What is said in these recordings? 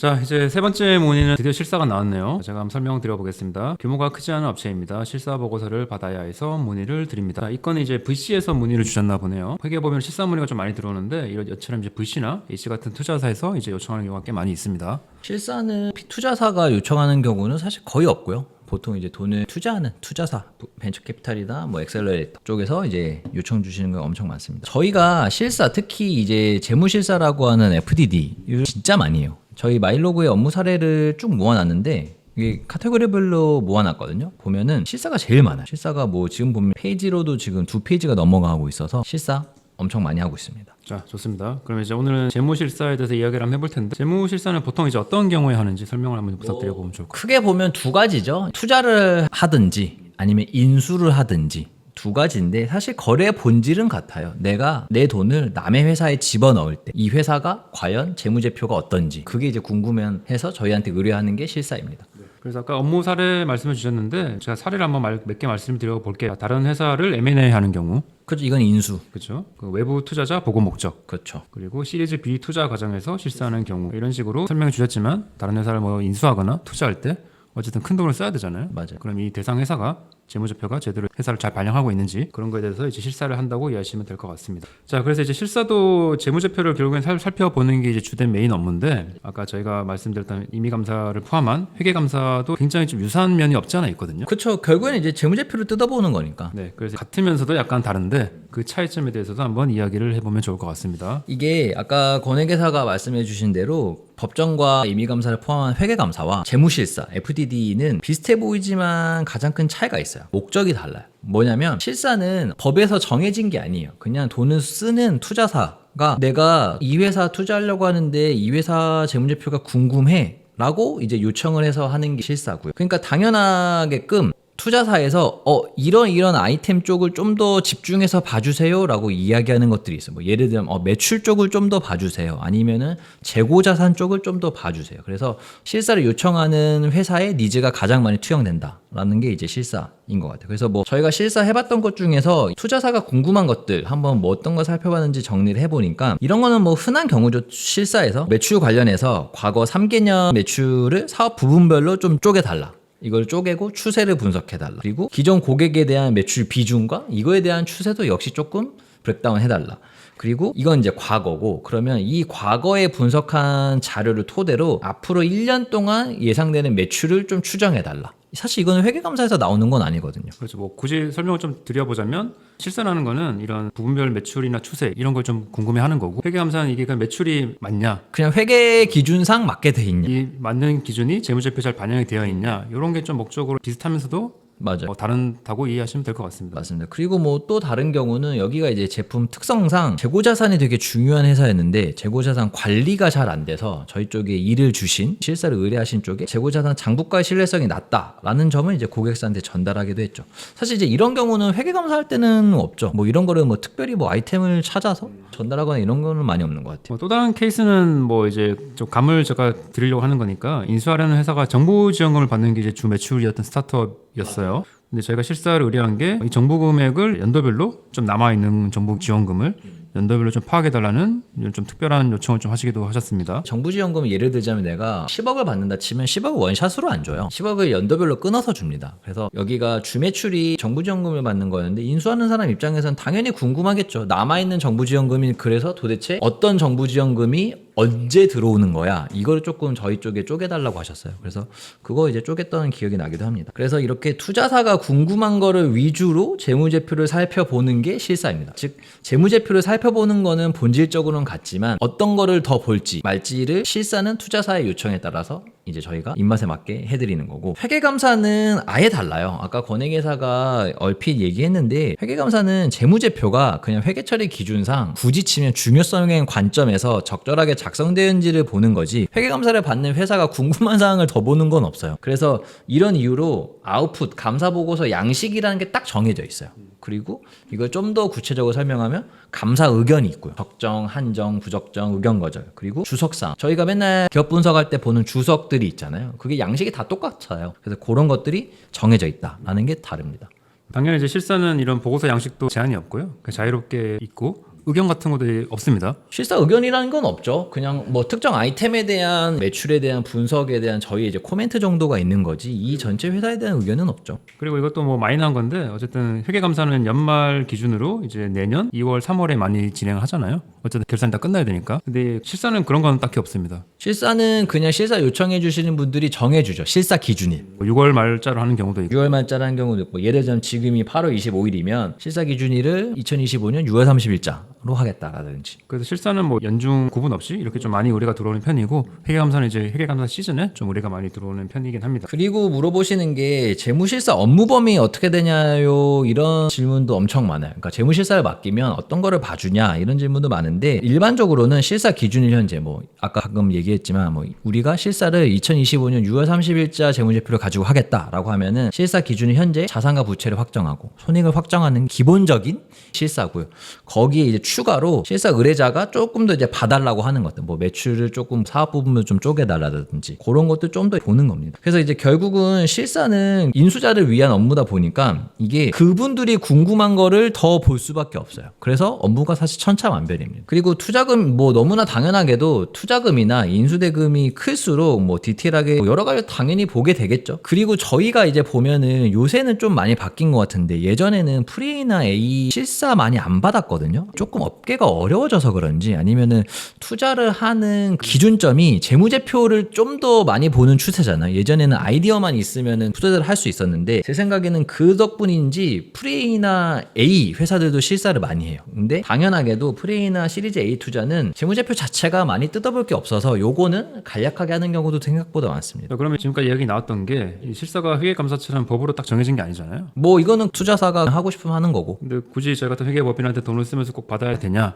자, 이제 세 번째 문의는 드디어 실사가 나왔네요. 제가 한번 설명드려 보겠습니다. 규모가 크지 않은 업체입니다. 실사 보고서를 받아야 해서 문의를 드립니다. 자, 이 건은 이제 VC에서 문의를 주셨나 보네요. 회계 보면 실사 문의가 좀 많이 들어오는데 이처럼 이제 VC나 H 같은 투자사에서 이제 요청하는 경우가 꽤 많이 있습니다. 실사는 투자사가 요청하는 경우는 사실 거의 없고요. 보통 이제 돈을 투자하는 투자사, 벤처 캐피탈이나 뭐 엑셀러레이터 쪽에서 이제 요청 주시는 거 엄청 많습니다. 저희가 실사, 특히 이제 재무실사라고 하는 FDD 진짜 많이 해요. 저희 마일로그의 업무 사례를 쭉 모아놨는데 이게 카테고리별로 모아놨거든요. 보면은 실사가 제일 많아요. 실사가 뭐 지금 보면 페이지로도 지금 2페이지가 넘어가고 있어서 실사 엄청 많이 하고 있습니다. 자, 좋습니다. 그럼 이제 오늘은 재무실사에 대해서 이야기를 한번 해볼 텐데, 재무실사는 보통 이제 어떤 경우에 하는지 설명을 한번 부탁드려보면 좋을 것 같아요. 크게 보면 두 가지죠. 투자를 하든지 아니면 인수를 하든지 두 가지인데 사실 거래의 본질은 같아요. 내가 내 돈을 남의 회사에 집어넣을 때 이 회사가 과연 재무제표가 어떤지 그게 이제 궁금해서 저희한테 의뢰하는 게 실사입니다. 그래서 아까 업무 사례 말씀해 주셨는데 제가 사례를 한번 몇 개 말씀드려 볼게요. 다른 회사를 M&A 하는 경우, 그렇죠. 이건 인수. 그렇죠. 그 외부 투자자 보고 목적, 그렇죠. 그리고 시리즈 B 투자 과정에서 실사하는 경우, 이런 식으로 설명해 주셨지만 다른 회사를 뭐 인수하거나 투자할 때 어쨌든 큰 돈을 써야 되잖아요. 맞아요. 그럼 이 대상 회사가 재무제표가 제대로 회사를 잘 반영하고 있는지 그런 거에 대해서 이제 실사를 한다고 이해하시면 될 것 같습니다. 자, 그래서 이제 실사도 재무제표를 결국엔 살펴보는 게 이제 주된 메인 업무인데, 아까 저희가 말씀드렸던 임의감사를 포함한 회계감사도 굉장히 좀 유사한 면이 없지 않아 있거든요. 그렇죠. 결국에는 이제 재무제표를 뜯어보는 거니까. 네, 그래서 같으면서도 약간 다른데 그 차이점에 대해서도 한번 이야기를 해보면 좋을 것 같습니다. 이게 아까 권회계사가 말씀해 주신 대로 법정과 임의감사를 포함한 회계감사와 재무실사, FDD는 비슷해 보이지만 가장 큰 차이가 있어요. 목적이 달라요. 뭐냐면 실사는 법에서 정해진 게 아니에요. 그냥 돈을 쓰는 투자사가 내가 이 회사 투자하려고 하는데 이 회사 재무제표가 궁금해 라고 이제 요청을 해서 하는 게 실사고요. 그러니까 당연하게끔 투자사에서 이런 아이템 쪽을 좀 더 집중해서 봐주세요 라고 이야기하는 것들이 있어요. 뭐 예를 들면 매출 쪽을 좀 더 봐주세요. 아니면은 재고자산 쪽을 좀 더 봐주세요. 그래서 실사를 요청하는 회사의 니즈가 가장 많이 투영된다 라는 게 이제 실사인 것 같아요. 그래서 뭐 저희가 실사 해봤던 것 중에서 투자사가 궁금한 것들 한번 뭐 어떤 거 살펴봤는지 정리를 해보니까 이런 거는 뭐 흔한 경우죠. 실사에서 매출 관련해서 과거 3개년 매출을 사업 부분별로 좀 쪼개달라. 이걸 쪼개고 추세를 분석해달라. 그리고 기존 고객에 대한 매출 비중과 이거에 대한 추세도 역시 조금 브렉다운 해달라. 그리고 이건 이제 과거고, 그러면 이 과거에 분석한 자료를 토대로 앞으로 1년 동안 예상되는 매출을 좀 추정해달라. 사실 이거는 회계감사에서 나오는 건 아니거든요. 그렇죠. 뭐 굳이 설명을 좀 드려보자면, 실사라는 거는 이런 부분별 매출이나 추세 이런 걸 좀 궁금해하는 거고, 회계감사는 이게 그냥 매출이 맞냐, 그냥 회계 기준상 맞게 돼 있냐. 이 맞는 기준이 재무제표에 잘 반영이 되어 있냐, 이런 게 좀 목적으로 비슷하면서도 맞아요. 다르다고 이해하시면 될 것 같습니다. 맞습니다. 그리고 뭐 또 다른 경우는 여기가 이제 제품 특성상 재고자산이 되게 중요한 회사였는데 재고자산 관리가 잘 안 돼서 저희 쪽에 일을 주신 실사를 의뢰하신 쪽에 재고자산 장부가의 신뢰성이 낮다라는 점을 이제 고객사한테 전달하기도 했죠. 사실 이제 이런 경우는 회계감사할 때는 없죠. 뭐 이런 거를 뭐 특별히 뭐 아이템을 찾아서 전달하거나 이런 거는 많이 없는 것 같아요. 또 다른 케이스는 뭐 이제 좀 감을 제가 드리려고 하는 거니까, 인수하려는 회사가 정부 지원금을 받는 게 이제 주 매출이었던 스타트업이었어요. 근데 저희가 실사를 의뢰한 게 이 정부 금액을 연도별로 좀 남아있는 정부 지원금을 연도별로 좀 파악해달라는 좀 특별한 요청을 좀 하시기도 하셨습니다. 정부 지원금을 예를 들자면 내가 10억을 받는다 치면 10억을 원샷으로 안 줘요. 10억을 연도별로 끊어서 줍니다. 그래서 여기가 주매출이 정부 지원금을 받는 거였는데 인수하는 사람 입장에서는 당연히 궁금하겠죠. 남아있는 정부 지원금이 그래서 도대체 어떤 정부 지원금이 언제 들어오는 거야? 이거를 조금 저희 쪽에 쪼개달라고 하셨어요. 그래서 그거 이제 쪼갰던 기억이 나기도 합니다. 그래서 이렇게 투자사가 궁금한 거를 위주로 재무제표를 살펴보는 게 실사입니다. 즉 재무제표를 살펴보는 거는 본질적으로는 같지만 어떤 거를 더 볼지 말지를 실사는 투자사의 요청에 따라서 이제 저희가 입맛에 맞게 해드리는 거고, 회계감사는 아예 달라요. 아까 권액회사가 얼핏 얘기했는데 회계감사는 재무제표가 그냥 회계처리 기준상 굳이 치면 중요성의 관점에서 적절하게 작성되었는지를 보는 거지 회계감사를 받는 회사가 궁금한 사항을 더 보는 건 없어요. 그래서 이런 이유로 아웃풋, 감사보고서 양식이라는 게 딱 정해져 있어요. 그리고 이걸 좀 더 구체적으로 설명하면 감사 의견이 있고요. 적정, 한정, 부적정, 의견 거절, 그리고 주석사항. 저희가 맨날 기업 분석할 때 보는 주석들이 있잖아요. 그게 양식이 다 똑같아요. 그래서 그런 것들이 정해져 있다라는 게 다릅니다. 당연히 이제 실사는 이런 보고서 양식도 제한이 없고요. 자유롭게 있고 의견 같은 것들이 없습니다. 실사 의견이라는 건 없죠. 그냥 뭐 특정 아이템에 대한 매출에 대한 분석에 대한 저희 이제 코멘트 정도가 있는 거지 이 전체 회사에 대한 의견은 없죠. 그리고 이것도 뭐 마이너한 건데 어쨌든 회계감사는 연말 기준으로 이제 내년 2월, 3월에 많이 진행을 하잖아요. 어쨌든 결산이 다 끝나야 되니까. 근데 실사는 그런 건 딱히 없습니다. 실사는 그냥 실사 요청해 주시는 분들이 정해주죠. 실사 기준일. 뭐 6월 말자로 하는 경우도 있고 6월 말자라는 경우도 있고 예를 들면 지금이 8월 25일이면 실사 기준일을 2025년 6월 30일자로 하겠다라든지. 그래서 실사는 뭐 연중 구분 없이 이렇게 좀 많이 의뢰가 들어오는 편이고 회계감사는 이제 회계감사 시즌에 좀 의뢰가 많이 들어오는 편이긴 합니다. 그리고 물어보시는 게 재무실사 업무 범위 어떻게 되냐요? 이런 질문도 엄청 많아요. 그러니까 재무실사를 맡기면 어떤 거를 봐주냐 이런 질문도 많은데 일반적으로는 실사 기준일 현재 뭐 아까 방금 얘기했지만 뭐 우리가 실사를 2025년 6월 30일자 재무제표를 가지고 하겠다라고 하면은 실사 기준일 현재 자산과 부채를 확정하고 손익을 확정하는 기본적인 실사고요. 거기에 이제 추가로 실사 의뢰자가 조금 더 이제 봐달라고 하는 것들, 뭐 매출을 조금 사업 부분을 좀 쪼개달라든지 그런 것도 좀 더 보는 겁니다. 그래서 이제 결국은 실사는 인수자를 위한 업무다 보니까 이게 그분들이 궁금한 거를 더 볼 수밖에 없어요. 그래서 업무가 사실 천차만별입니다. 그리고 투자금 뭐 너무나 당연하게도 투자금이나 인수대금이 클수록 뭐 디테일하게 여러 가지 당연히 보게 되겠죠. 그리고 저희가 이제 보면은 요새는 좀 많이 바뀐 것 같은데 예전에는 프리나 A 실사 많이 안 받았거든요. 조금 업계가 어려워져서 그런지 아니면은 투자를 하는 기준점이 재무제표를 좀 더 많이 보는 추세잖아요. 예전에는 아이디어만 있으면은 투자를 할 수 있었는데 제 생각에는 그 덕분인지 프리나 A 회사들도 실사를 많이 해요. 근데 당연하게도 프리나 시리즈 A 투자는 재무제표 자체가 많이 뜯어볼 게 없어서 요거는 간략하게 하는 경우도 생각보다 많습니다. 그러면 지금까지 얘기 나왔던 게 이 실사가 회계감사처럼 법으로 딱 정해진 게 아니잖아요. 뭐 이거는 투자사가 하고 싶으면 하는 거고. 근데 굳이 저희 같은 회계법인한테 돈을 쓰면서 꼭 받아야 되냐?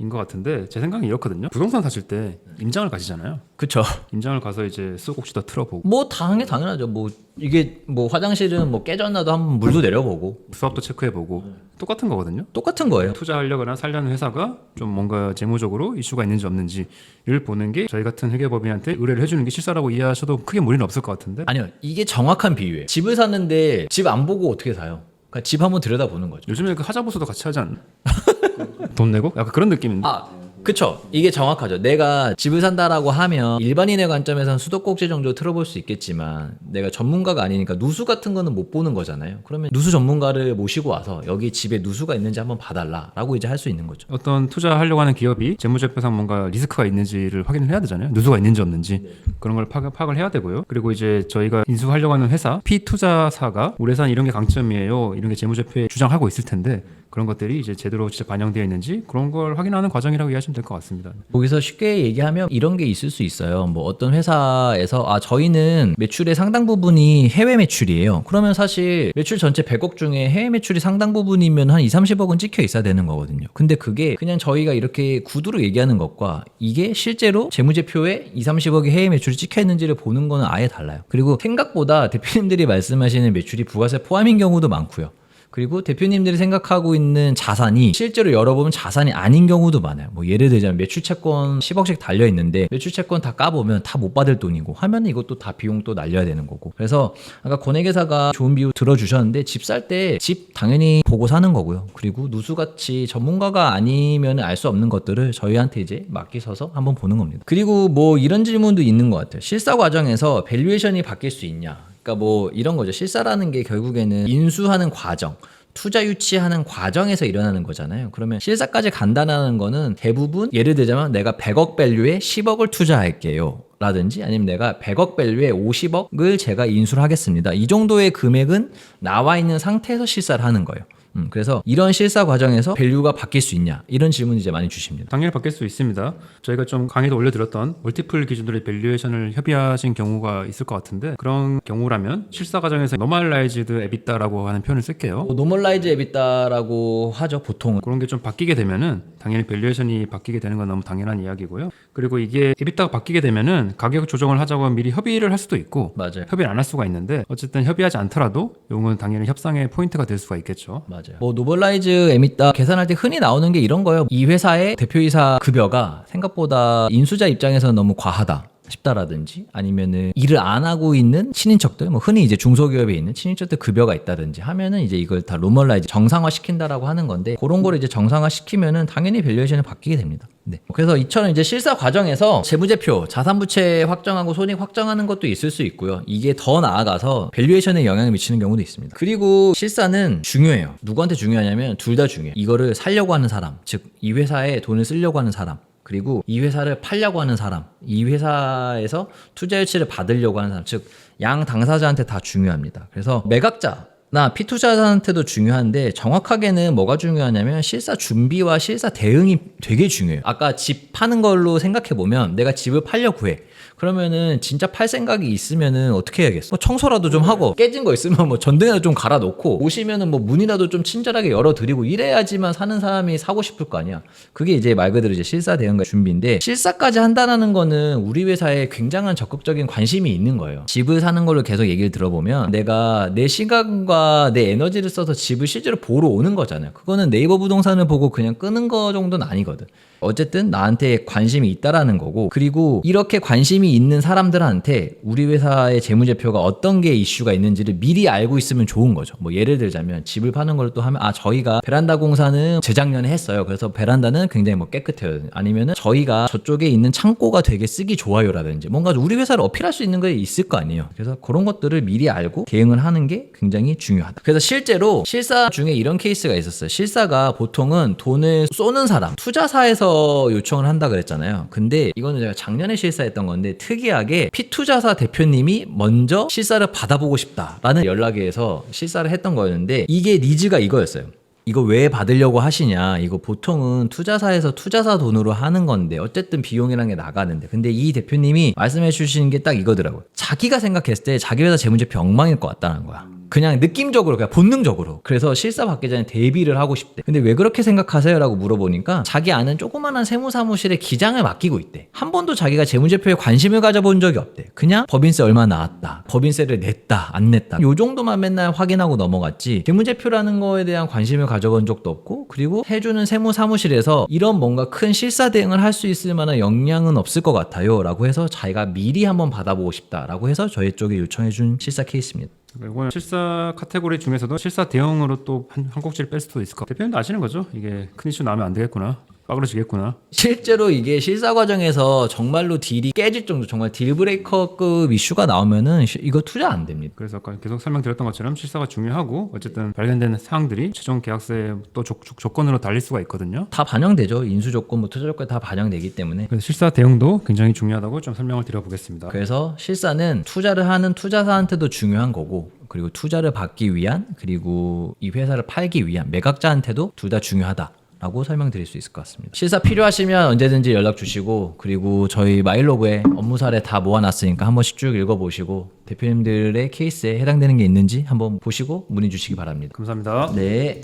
인 것 같은데 제 생각은 이렇거든요. 부동산 사실 때 임장을 가시잖아요. 그쵸. 임장을 가서 이제 수도꼭지도 틀어보고 뭐 당연하죠. 뭐 이게 뭐 화장실은 뭐 깨졌나도 한번 물도 내려보고 수압도 체크해보고 똑같은 거거든요. 똑같은 거예요. 투자하려거나 살려는 회사가 좀 뭔가 재무적으로 이슈가 있는지 없는지를 보는 게 저희 같은 회계법인한테 의뢰를 해주는 게 실사라고 이해하셔도 크게 무리는 없을 것 같은데. 아니요. 이게 정확한 비유예요. 집을 샀는데 집 안 보고 어떻게 사요? 그러니까 집 한번 들여다보는 거죠. 요즘에 그 하자보수도 같이 하지 않나? 돈 내고? 약간 그런 느낌인데. 그쵸. 이게 정확하죠. 내가 집을 산다라고 하면 일반인의 관점에서는 수도꼭지 정도 틀어볼 수 있겠지만 내가 전문가가 아니니까 누수 같은 거는 못 보는 거잖아요. 그러면 누수 전문가를 모시고 와서 여기 집에 누수가 있는지 한번 봐달라라고 이제 할 수 있는 거죠. 어떤 투자하려고 하는 기업이 재무제표상 뭔가 리스크가 있는지를 확인을 해야 되잖아요. 누수가 있는지 없는지 그런 걸 파악을 해야 되고요. 그리고 이제 저희가 인수하려고 하는 회사 피투자사가 우리 회사는 이런 게 강점이에요. 이런 게 재무제표에 주장하고 있을 텐데 그런 것들이 이제 제대로 진짜 반영되어 있는지 그런 걸 확인하는 과정이라고 이해하시면 될 것 같습니다. 거기서 쉽게 얘기하면 이런 게 있을 수 있어요. 뭐 어떤 회사에서 저희는 매출의 상당 부분이 해외 매출이에요. 그러면 사실 매출 전체 100억 중에 해외 매출이 상당 부분이면 한 2, 30억은 찍혀 있어야 되는 거거든요. 근데 그게 그냥 저희가 이렇게 구두로 얘기하는 것과 이게 실제로 재무제표에 2, 30억의 해외 매출이 찍혀 있는지를 보는 거는 아예 달라요. 그리고 생각보다 대표님들이 말씀하시는 매출이 부가세 포함인 경우도 많고요. 그리고 대표님들이 생각하고 있는 자산이 실제로 열어보면 자산이 아닌 경우도 많아요. 뭐 예를 들자면 매출채권 10억씩 달려있는데 매출채권 다 까보면 다 못 받을 돈이고 하면 이것도 다 비용 또 날려야 되는 거고. 그래서 아까 권액회사가 좋은 비유 들어주셨는데 집 살 때 집 당연히 보고 사는 거고요. 그리고 누수같이 전문가가 아니면 알 수 없는 것들을 저희한테 이제 맡기셔서 한번 보는 겁니다. 그리고 뭐 이런 질문도 있는 것 같아요. 실사 과정에서 밸류에이션이 바뀔 수 있냐? 그러니까 뭐 이런 거죠. 실사라는 게 결국에는 인수하는 과정, 투자 유치하는 과정에서 일어나는 거잖아요. 그러면 실사까지 간다는 거는 대부분 예를 들자면 내가 100억 밸류에 10억을 투자할게요. 라든지 아니면 내가 100억 밸류에 50억을 제가 인수를 하겠습니다. 이 정도의 금액은 나와 있는 상태에서 실사를 하는 거예요. 그래서 이런 실사 과정에서 밸류가 바뀔 수 있냐 이런 질문 이제 많이 주십니다. 당연히 바뀔 수 있습니다. 저희가 좀 강의도 올려드렸던 멀티플 기준으로의 밸류에이션을 협의하신 경우가 있을 것 같은데 그런 경우라면 실사 과정에서 노멀라이즈드 에비타라고 하는 표현을 쓸게요. 노멀라이즈 에비타라고 하죠 보통은. 그런 게 좀 바뀌게 되면은 당연히 밸류에이션이 바뀌게 되는 건 너무 당연한 이야기고요. 그리고 이게 에비타가 바뀌게 되면은 가격 조정을 하자고 미리 협의를 할 수도 있고 맞아요. 협의를 안 할 수가 있는데 어쨌든 협의하지 않더라도 이건 당연히 협상의 포인트가 될 수가 있겠죠. 맞아요. 뭐 노멀라이즈 에미타 계산할 때 흔히 나오는 게 이런 거예요. 이 회사의 대표이사 급여가 생각보다 인수자 입장에서는 너무 과하다. 싶다라든지 아니면은 일을 안 하고 있는 친인척들, 뭐 흔히 이제 중소기업에 있는 친인척들 급여가 있다든지 하면은 이제 이걸 다 노멀라이즈 정상화 시킨다라고 하는 건데, 그런 거를 이제 정상화 시키면은 당연히 밸류에이션이 바뀌게 됩니다. 네. 그래서 이처럼 이제 실사 과정에서 재무제표, 자산부채 확정하고 손익 확정하는 것도 있을 수 있고요. 이게 더 나아가서 밸류에이션에 영향을 미치는 경우도 있습니다. 그리고 실사는 중요해요. 누구한테 중요하냐면 둘 다 중요해요. 이거를 살려고 하는 사람, 즉 이 회사에 돈을 쓰려고 하는 사람, 그리고 이 회사를 팔려고 하는 사람, 이 회사에서 투자 유치를 받으려고 하는 사람, 즉 양 당사자한테 다 중요합니다. 그래서 매각자나 피투자자한테도 중요한데, 정확하게는 뭐가 중요하냐면 실사 준비와 실사 대응이 되게 중요해요. 아까 집 파는 걸로 생각해보면 내가 집을 팔려고 해. 그러면은 진짜 팔 생각이 있으면은 어떻게 해야겠어? 뭐 청소라도 좀 하고, 깨진 거 있으면 뭐 전등이라도 좀 갈아 놓고, 오시면은 뭐 문이라도 좀 친절하게 열어드리고, 이래야지만 사는 사람이 사고 싶을 거 아니야. 그게 이제 말 그대로 이제 실사 대응과 준비인데, 실사까지 한다는 거는 우리 회사에 굉장한 적극적인 관심이 있는 거예요. 집을 사는 걸로 계속 얘기를 들어보면 내가 내 시간과 내 에너지를 써서 집을 실제로 보러 오는 거잖아요. 그거는 네이버 부동산을 보고 그냥 끄는 거 정도는 아니거든. 어쨌든 나한테 관심이 있다라는 거고, 그리고 이렇게 관심이 있는 사람들한테 우리 회사의 재무제표가 어떤 게 이슈가 있는지를 미리 알고 있으면 좋은 거죠. 뭐 예를 들자면 집을 파는 걸 또 하면, 저희가 베란다 공사는 재작년에 했어요. 그래서 베란다는 굉장히 뭐 깨끗해요. 아니면은 저희가 저쪽에 있는 창고가 되게 쓰기 좋아요라든지, 뭔가 우리 회사를 어필할 수 있는 게 있을 거 아니에요. 그래서 그런 것들을 미리 알고 대응을 하는 게 굉장히 중요하다. 그래서 실제로 실사 중에 이런 케이스가 있었어요. 실사가 보통은 돈을 쏘는 사람, 투자사에서 요청을 한다 그랬잖아요. 근데 이거는 제가 작년에 실사했던 건데, 특이하게 피투자사 대표님이 먼저 실사를 받아보고 싶다라는 연락이 해서 실사를 했던 거였는데, 이게 니즈가 이거였어요. 이거 왜 받으려고 하시냐, 이거 보통은 투자사에서 투자사 돈으로 하는 건데 어쨌든 비용이라는 게 나가는데, 근데 이 대표님이 말씀해 주시는 게 딱 이거더라고요. 자기가 생각했을 때 자기 회사 재무제표 엉망일 것 같다는 거야. 그냥 느낌적으로, 그냥 본능적으로. 그래서 실사 받기 전에 대비를 하고 싶대. 근데 왜 그렇게 생각하세요? 라고 물어보니까 자기 아는 조그만한 세무사무실에 기장을 맡기고 있대. 한 번도 자기가 재무제표에 관심을 가져본 적이 없대. 그냥 법인세 얼마 나왔다, 법인세를 냈다 안 냈다, 요 정도만 맨날 확인하고 넘어갔지, 재무제표라는 거에 대한 관심을 가져본 적도 없고, 그리고 해주는 세무사무실에서 이런 뭔가 큰 실사 대응을 할 수 있을 만한 역량은 없을 것 같아요 라고 해서 자기가 미리 한번 받아보고 싶다라고 해서 저희 쪽에 요청해준 실사 케이스입니다. 이거는 실사 카테고리 중에서도 실사 대응으로 또 한 꼭지를 뺄 수도 있을 것 같아요. 대표님도 아시는 거죠? 이게 큰 이슈 나면 안 되겠구나, 빠그러지겠구나. 실제로 이게 실사 과정에서 정말로 딜이 깨질 정도, 정말 딜브레이커급 이슈가 나오면은 이거 투자 안 됩니다. 그래서 아까 계속 설명드렸던 것처럼 실사가 중요하고, 어쨌든 발견되는 사항들이 최종 계약서에 또 조건으로 달릴 수가 있거든요. 다 반영되죠. 인수 조건, 뭐 투자 조건 다 반영되기 때문에. 그래서 실사 대응도 굉장히 중요하다고 좀 설명을 드려보겠습니다. 그래서 실사는 투자를 하는 투자사한테도 중요한 거고, 그리고 투자를 받기 위한, 그리고 이 회사를 팔기 위한 매각자한테도 둘 다 중요하다 라고 설명드릴 수 있을 것 같습니다. 실사 필요하시면 언제든지 연락 주시고, 그리고 저희 마일로그에 업무 사례 다 모아놨으니까 한 번씩 쭉 읽어보시고 대표님들의 케이스에 해당되는 게 있는지 한번 보시고 문의 주시기 바랍니다. 감사합니다. 네.